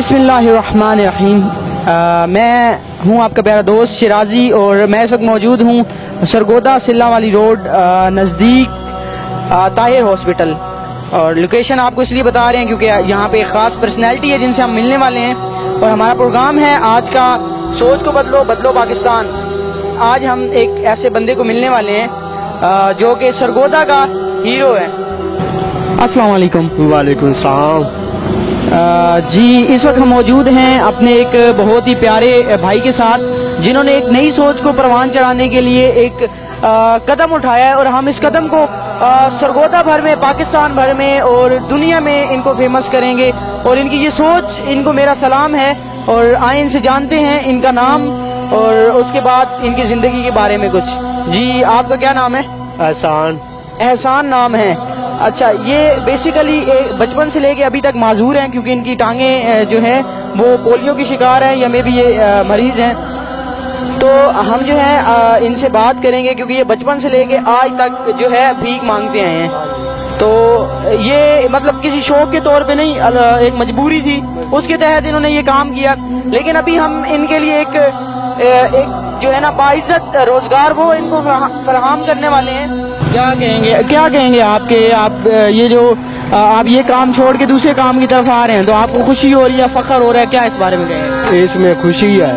बिस्मिल्लाहिर्रहमानिर्रहीम। मैं हूं आपका प्यारा दोस्त शिराजी और मैं इस वक्त मौजूद हूं सरगोदा सिल्ला वाली रोड नज़दीक ताहिर हॉस्पिटल। और लोकेशन आपको इसलिए बता रहे हैं क्योंकि यहाँ पे एक ख़ास पर्सनैलिटी है जिनसे हम मिलने वाले हैं और हमारा प्रोग्राम है आज का सोच को बदलो बदलो पाकिस्तान। आज हम एक ऐसे बंदे को मिलने वाले हैं जो कि सरगोदा का हीरो है। अस्सलाम वालेकुम। वालेकुम सलाम। जी इस वक्त हम मौजूद हैं अपने एक बहुत ही प्यारे भाई के साथ जिन्होंने एक नई सोच को परवान चढ़ाने के लिए एक कदम उठाया है और हम इस कदम को सरगोदा भर में, पाकिस्तान भर में और दुनिया में इनको फेमस करेंगे। और इनकी ये सोच, इनको मेरा सलाम है और आए इनसे जानते हैं इनका नाम और उसके बाद इनकी ज़िंदगी के बारे में कुछ। जी आपका क्या नाम है? एहसान। एहसान नाम है। अच्छा, ये बेसिकली बचपन से लेके अभी तक माजूर हैं क्योंकि इनकी टांगें जो हैं वो पोलियो की शिकार हैं या मे भी ये मरीज़ हैं। तो हम जो है इनसे बात करेंगे क्योंकि ये बचपन से लेके आज तक जो है भीख मांगते आए हैं। तो ये मतलब किसी शौक के तौर पे नहीं, एक मजबूरी थी, उसके तहत इन्होंने ये काम किया। लेकिन अभी हम इनके लिए एक जो है ना बाइज्जत रोजगार वो इनको फराहम करने वाले हैं। क्या कहेंगे आप ये जो आप ये काम छोड़ के दूसरे काम की तरफ आ रहे हैं तो आपको खुशी हो रही है, फख्र हो रहा है, क्या इस बारे में कहेंगे? इसमें खुशी है,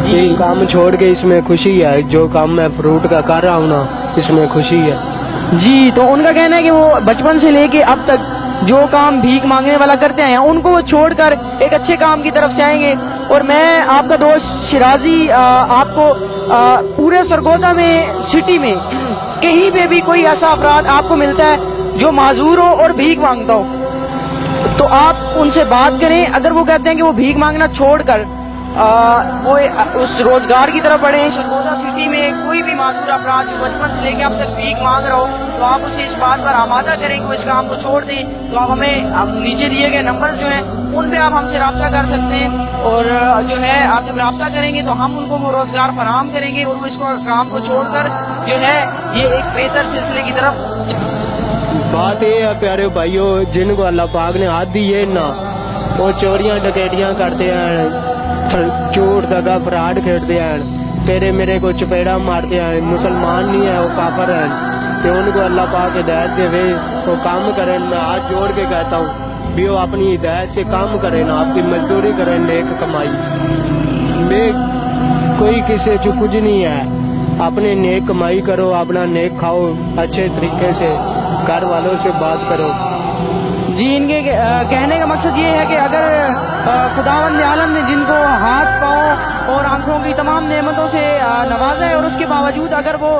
ये काम छोड़ के इसमें खुशी है। जो काम मैं फ्रूट का कर रहा हूँ ना, इसमें खुशी है। जी, तो उनका कहना है कि वो बचपन से लेके अब तक जो काम भीख मांगने वाला करते हैं उनको वो छोड़कर एक अच्छे काम की तरफ से आएंगे। और मैं आपका दोस्त शिराजी आपको पूरे सरगोदा में, सिटी में कहीं पे भी कोई ऐसा अपराध आपको मिलता है जो माजूर हो और भीख मांगता हो तो आप उनसे बात करें। अगर वो कहते हैं कि वो भीख मांगना छोड़कर वो उस रोजगार की तरफ बढ़े। सरगोदा सिटी में कोई भी माजूर अपराध जो बचपन से लेकर अब तक भीख मांग रहा हो तो आप उसे इस बात पर आमादा करें कि वो इस काम को छोड़ दें। तो आप हमें नीचे दिए गए नंबर जो हैं उन पे आप हमसे रब्ता कर सकते हैं और जो है आप जब रब्ता करेंगे तो हम उनको वो रोजगार फराहम करेंगे और वो इसको काम को छोड़कर जो है ये एक बेहतर सिलसिले की तरफ। बात ये है प्यारे भाइयों, जिनको अल्लाह पाक ने हाथ दी है ना, वो चोरियां डकैतियां करते हैं, चोर दगा फराड खेलते हैं, तेरे मेरे को चपेड़ा मारते हैं, मुसलमान नहीं है वो काफर है। तो उनको अल्लाह पाक हिदायत देवे, वो काम करें। मैं हाथ जोड़ के कहता हूँ भी वो अपनी हिदायत से काम करें ना, आपकी मजदूरी करें, नेक कमाई में कोई किसी चो कुछ नहीं है। अपने नेक कमाई करो, अपना नेक खाओ, अच्छे तरीके से घर वालों से बात करो। जी इनके कहने का मकसद ये है कि अगर खुदावंद आलम ने जिनको हाथ, पाँव और आंखों की तमाम नेमतों से नवाजा है और उसके बावजूद अगर वो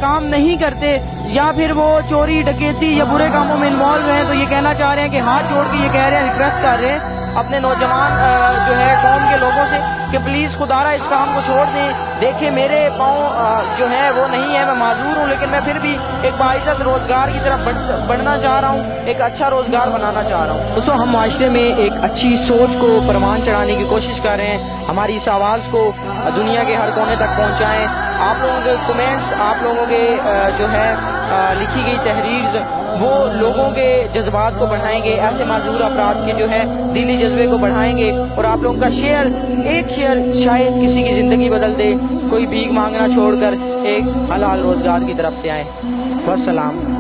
काम नहीं करते या फिर वो चोरी डकैती या बुरे कामों में इन्वॉल्व हैं तो ये कहना चाह रहे हैं कि हाथ जोड़ के ये कह रहे हैं, रिक्वेस्ट कर रहे हैं अपने नौजवान जो है कौम के लोगों से कि प्लीज़ खुदारा इस काम को छोड़ दें। देखिए मेरे पाँव जो है वो नहीं है, मैं माजूर हूँ, लेकिन मैं फिर भी एक बाइज्जत रोज़गार की तरफ बढ़ना चाह रहा हूँ, एक अच्छा रोज़गार बनाना चाह रहा हूँ। दोस्तों हम माशरे में एक अच्छी सोच को परवान चढ़ाने की कोशिश कर रहे हैं, हमारी इस आवाज़ को दुनिया के हर कोने तक पहुँचाएँ। आप लोगों के कमेंट्स, आप लोगों के जो है लिखी गई तहरीर वो लोगों के जज्बात को बढ़ाएंगे, ऐसे माजूर अफराद के जो है दिली जज्बे को बढ़ाएंगे। और आप लोगों का शेयर, एक शेयर शायद किसी की ज़िंदगी बदल दे, कोई भीख मांगना छोड़कर एक हलाल रोज़गार की तरफ से आए। वस्सलाम।